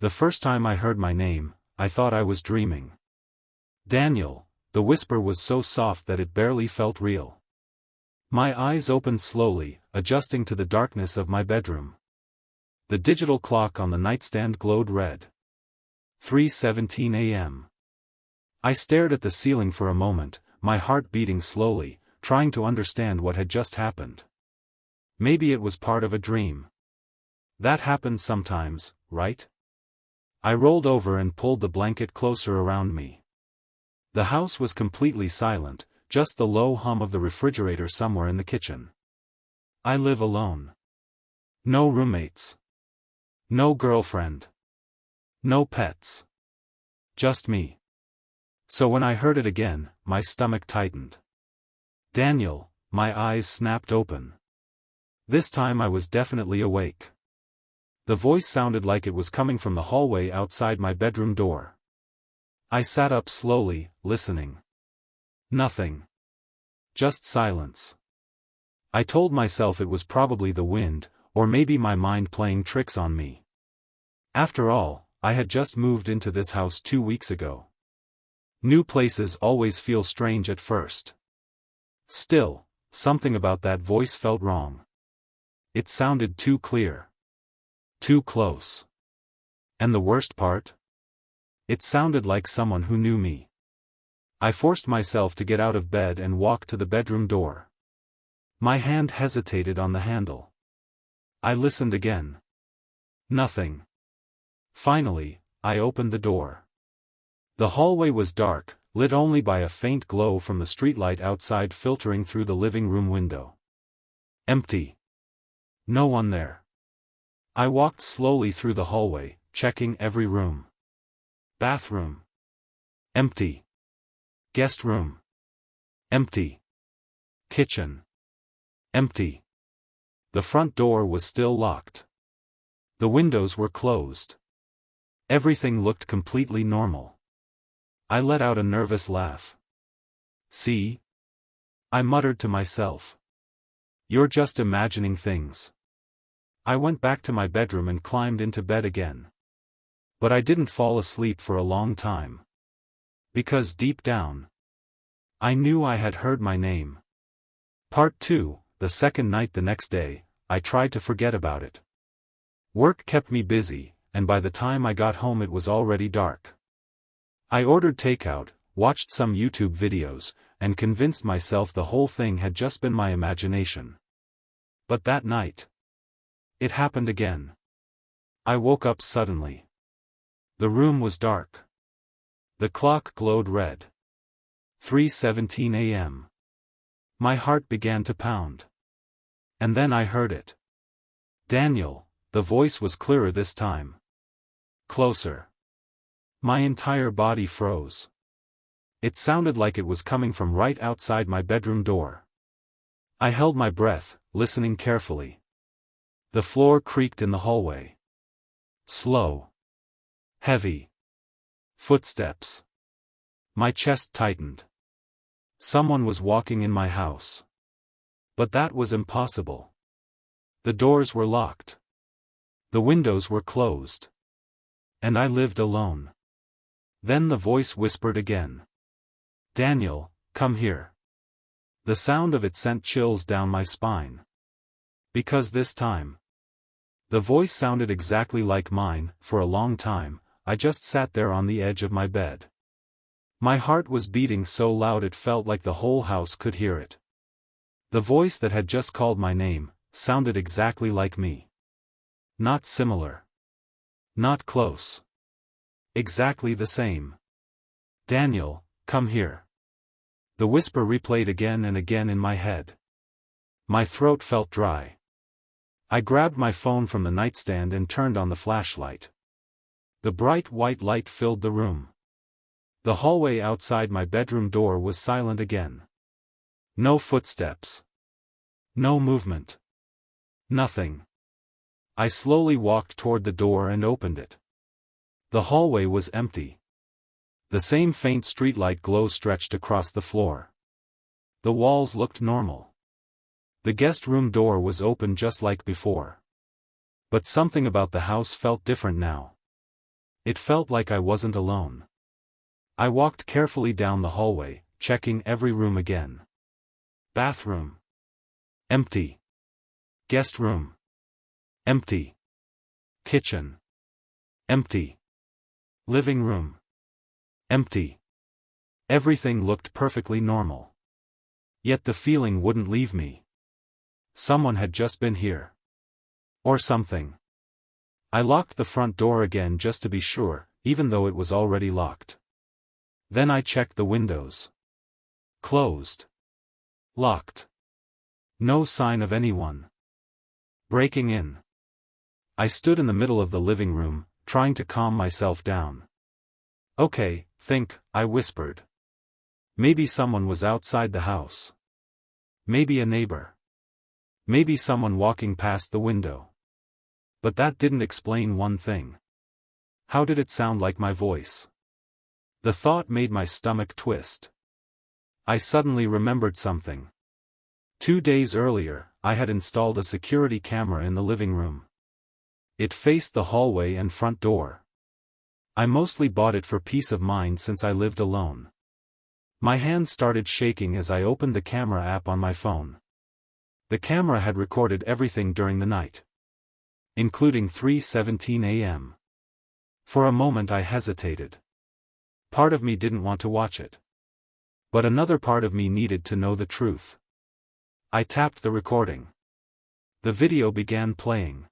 The first time I heard my name, I thought I was dreaming. Daniel, the whisper was so soft that it barely felt real. My eyes opened slowly, adjusting to the darkness of my bedroom. The digital clock on the nightstand glowed red. 3:17 a.m. I stared at the ceiling for a moment, my heart beating slowly, trying to understand what had just happened. Maybe it was part of a dream. That happens sometimes, right? I rolled over and pulled the blanket closer around me. The house was completely silent, just the low hum of the refrigerator somewhere in the kitchen. I live alone. No roommates. No girlfriend. No pets. Just me. So when I heard it again, my stomach tightened. Daniel, my eyes snapped open. This time I was definitely awake. The voice sounded like it was coming from the hallway outside my bedroom door. I sat up slowly, listening. Nothing. Just silence. I told myself it was probably the wind, or maybe my mind playing tricks on me. After all, I had just moved into this house 2 weeks ago. New places always feel strange at first. Still, something about that voice felt wrong. It sounded too clear. Too close. And the worst part? It sounded like someone who knew me. I forced myself to get out of bed and walk to the bedroom door. My hand hesitated on the handle. I listened again. Nothing. Finally, I opened the door. The hallway was dark, lit only by a faint glow from the streetlight outside filtering through the living room window. Empty. No one there. I walked slowly through the hallway, checking every room. Bathroom. Empty. Guest room. Empty. Kitchen. Empty. The front door was still locked. The windows were closed. Everything looked completely normal. I let out a nervous laugh. See? I muttered to myself. You're just imagining things. I went back to my bedroom and climbed into bed again. But I didn't fall asleep for a long time. Because deep down, I knew I had heard my name. Part 2, the second night. The next day, I tried to forget about it. Work kept me busy, and by the time I got home it was already dark. I ordered takeout, watched some YouTube videos, and convinced myself the whole thing had just been my imagination. But that night, it happened again. I woke up suddenly. The room was dark. The clock glowed red. 3:17 a.m. My heart began to pound. And then I heard it. Daniel, the voice was clearer this time. Closer. My entire body froze. It sounded like it was coming from right outside my bedroom door. I held my breath, listening carefully. The floor creaked in the hallway. Slow. Heavy. Footsteps. My chest tightened. Someone was walking in my house. But that was impossible. The doors were locked. The windows were closed. And I lived alone. Then the voice whispered again. Daniel, come here. The sound of it sent chills down my spine. Because this time, the voice sounded exactly like mine. For a long time, I just sat there on the edge of my bed. My heart was beating so loud it felt like the whole house could hear it. The voice that had just called my name sounded exactly like me. Not similar. Not close. Exactly the same. Daniel, come here. The whisper replayed again and again in my head. My throat felt dry. I grabbed my phone from the nightstand and turned on the flashlight. The bright white light filled the room. The hallway outside my bedroom door was silent again. No footsteps. No movement. Nothing. I slowly walked toward the door and opened it. The hallway was empty. The same faint streetlight glow stretched across the floor. The walls looked normal. The guest room door was open just like before. But something about the house felt different now. It felt like I wasn't alone. I walked carefully down the hallway, checking every room again. Bathroom. Empty. Guest room. Empty. Kitchen. Empty. Living room. Empty. Everything looked perfectly normal. Yet the feeling wouldn't leave me. Someone had just been here. Or something. I locked the front door again just to be sure, even though it was already locked. Then I checked the windows. Closed. Locked. No sign of anyone breaking in. I stood in the middle of the living room, trying to calm myself down. Okay, I whispered. Maybe someone was outside the house. Maybe a neighbor. Maybe someone walking past the window. But that didn't explain one thing. How did it sound like my voice? The thought made my stomach twist. I suddenly remembered something. 2 days earlier, I had installed a security camera in the living room. It faced the hallway and front door. I mostly bought it for peace of mind since I lived alone. My hands started shaking as I opened the camera app on my phone. The camera had recorded everything during the night, including 3:17 a.m. For a moment I hesitated. Part of me didn't want to watch it. But another part of me needed to know the truth. I tapped the recording. The video began playing.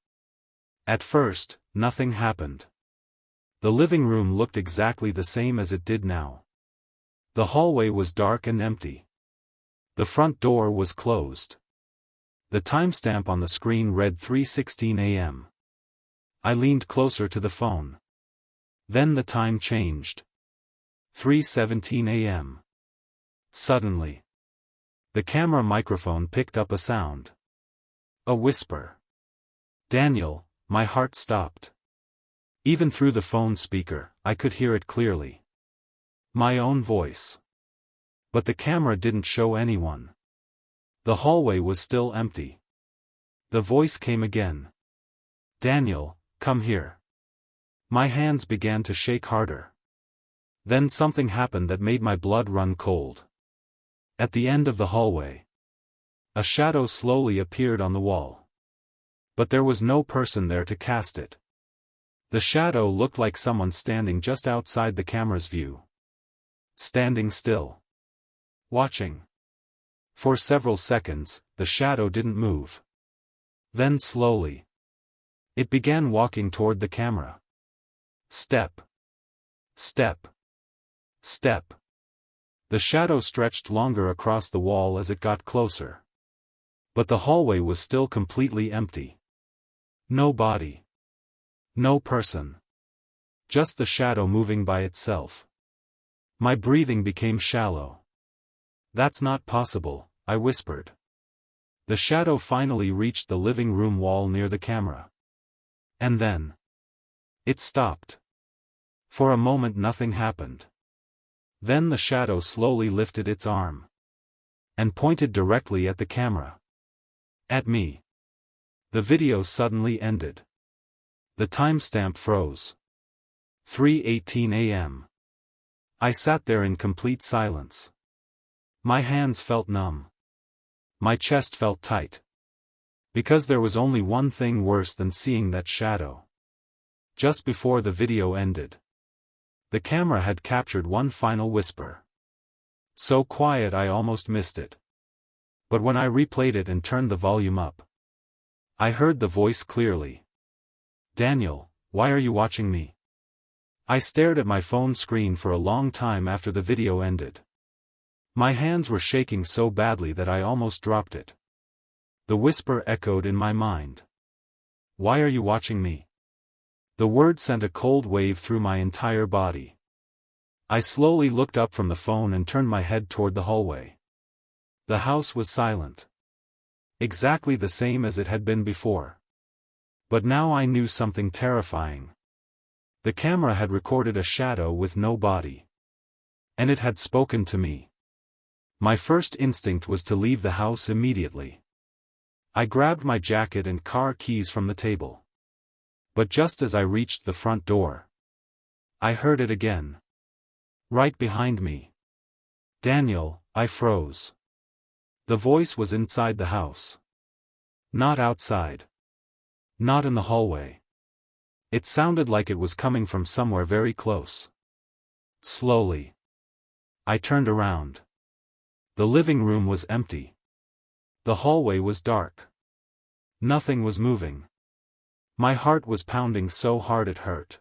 At first, nothing happened. The living room looked exactly the same as it did now. The hallway was dark and empty. The front door was closed. The timestamp on the screen read 3:16 a.m. I leaned closer to the phone. Then the time changed. 3:17 a.m. Suddenly, the camera microphone picked up a sound. A whisper. Daniel, my heart stopped. Even through the phone speaker, I could hear it clearly. My own voice. But the camera didn't show anyone. The hallway was still empty. The voice came again. Daniel, come here. My hands began to shake harder. Then something happened that made my blood run cold. At the end of the hallway, a shadow slowly appeared on the wall. But there was no person there to cast it. The shadow looked like someone standing just outside the camera's view. Standing still. Watching. For several seconds, the shadow didn't move. Then slowly, it began walking toward the camera. Step. Step. Step. The shadow stretched longer across the wall as it got closer. But the hallway was still completely empty. No body. No person. Just the shadow moving by itself. My breathing became shallow. That's not possible, I whispered. The shadow finally reached the living room wall near the camera. And then, it stopped. For a moment nothing happened. Then the shadow slowly lifted its arm. And pointed directly at the camera. At me. The video suddenly ended. The timestamp froze. 3:18 a.m. I sat there in complete silence. My hands felt numb. My chest felt tight. Because there was only one thing worse than seeing that shadow. Just before the video ended, the camera had captured one final whisper. So quiet I almost missed it. But when I replayed it and turned the volume up, I heard the voice clearly. Daniel, why are you watching me? I stared at my phone screen for a long time after the video ended. My hands were shaking so badly that I almost dropped it. The whisper echoed in my mind. Why are you watching me? The word sent a cold wave through my entire body. I slowly looked up from the phone and turned my head toward the hallway. The house was silent. Exactly the same as it had been before. But now I knew something terrifying. The camera had recorded a shadow with no body. And it had spoken to me. My first instinct was to leave the house immediately. I grabbed my jacket and car keys from the table. But just as I reached the front door, I heard it again. Right behind me. Daniel, I froze. The voice was inside the house. Not outside. Not in the hallway. It sounded like it was coming from somewhere very close. Slowly. I turned around. The living room was empty. The hallway was dark. Nothing was moving. My heart was pounding so hard it hurt.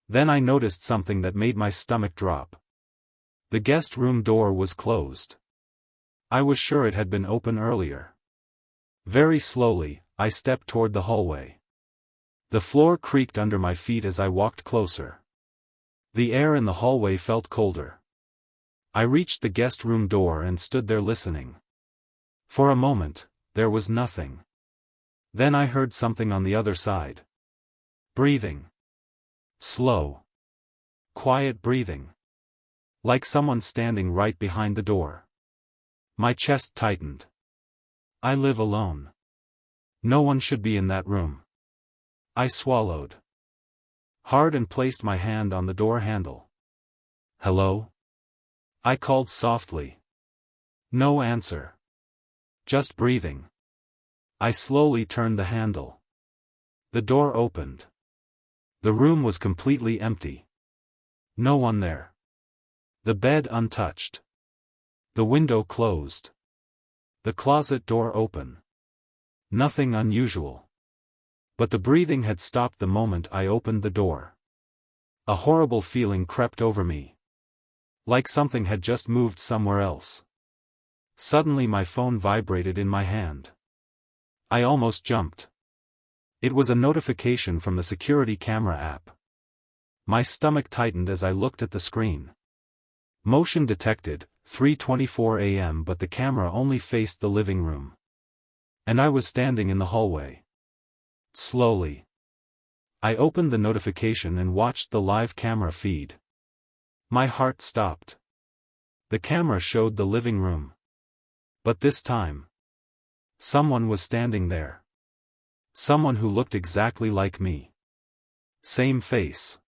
Then I noticed something that made my stomach drop. The guest room door was closed. I was sure it had been open earlier. Very slowly, I stepped toward the hallway. The floor creaked under my feet as I walked closer. The air in the hallway felt colder. I reached the guest room door and stood there listening. For a moment, there was nothing. Then I heard something on the other side. Breathing. Slow. Quiet breathing. Like someone standing right behind the door. My chest tightened. I live alone. No one should be in that room. I swallowed hard and placed my hand on the door handle. Hello? I called softly. No answer. Just breathing. I slowly turned the handle. The door opened. The room was completely empty. No one there. The bed untouched. The window closed. The closet door open. Nothing unusual. But the breathing had stopped the moment I opened the door. A horrible feeling crept over me. Like something had just moved somewhere else. Suddenly my phone vibrated in my hand. I almost jumped. It was a notification from the security camera app. My stomach tightened as I looked at the screen. Motion detected, 3:24 a.m. but the camera only faced the living room. And I was standing in the hallway. Slowly. I opened the notification and watched the live camera feed. My heart stopped. The camera showed the living room. But this time, someone was standing there. Someone who looked exactly like me. Same face.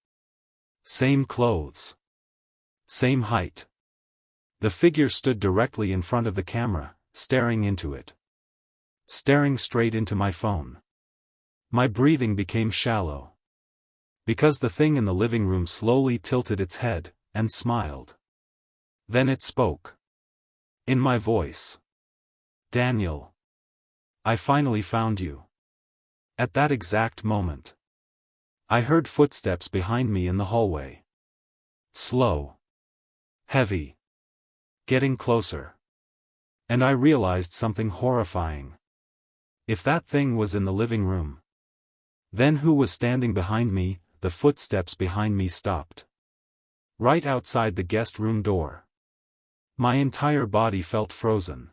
Same clothes. Same height. The figure stood directly in front of the camera, staring into it. Staring straight into my phone. My breathing became shallow. Because the thing in the living room slowly tilted its head, and smiled. Then it spoke. In my voice. Daniel. I finally found you. At that exact moment. I heard footsteps behind me in the hallway. Slow. Heavy. Getting closer. And I realized something horrifying. If that thing was in the living room, then who was standing behind me? The footsteps behind me stopped. Right outside the guest room door. My entire body felt frozen.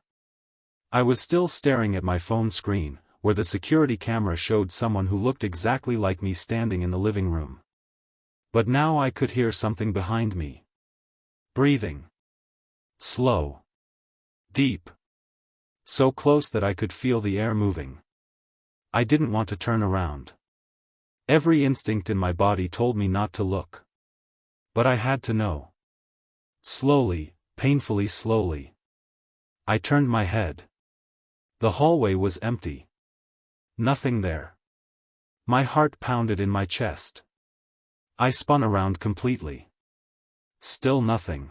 I was still staring at my phone screen, where the security camera showed someone who looked exactly like me standing in the living room. But now I could hear something behind me. Breathing. Slow. Deep. So close that I could feel the air moving. I didn't want to turn around. Every instinct in my body told me not to look. But I had to know. Slowly, painfully slowly. I turned my head. The hallway was empty. Nothing there. My heart pounded in my chest. I spun around completely. Still nothing.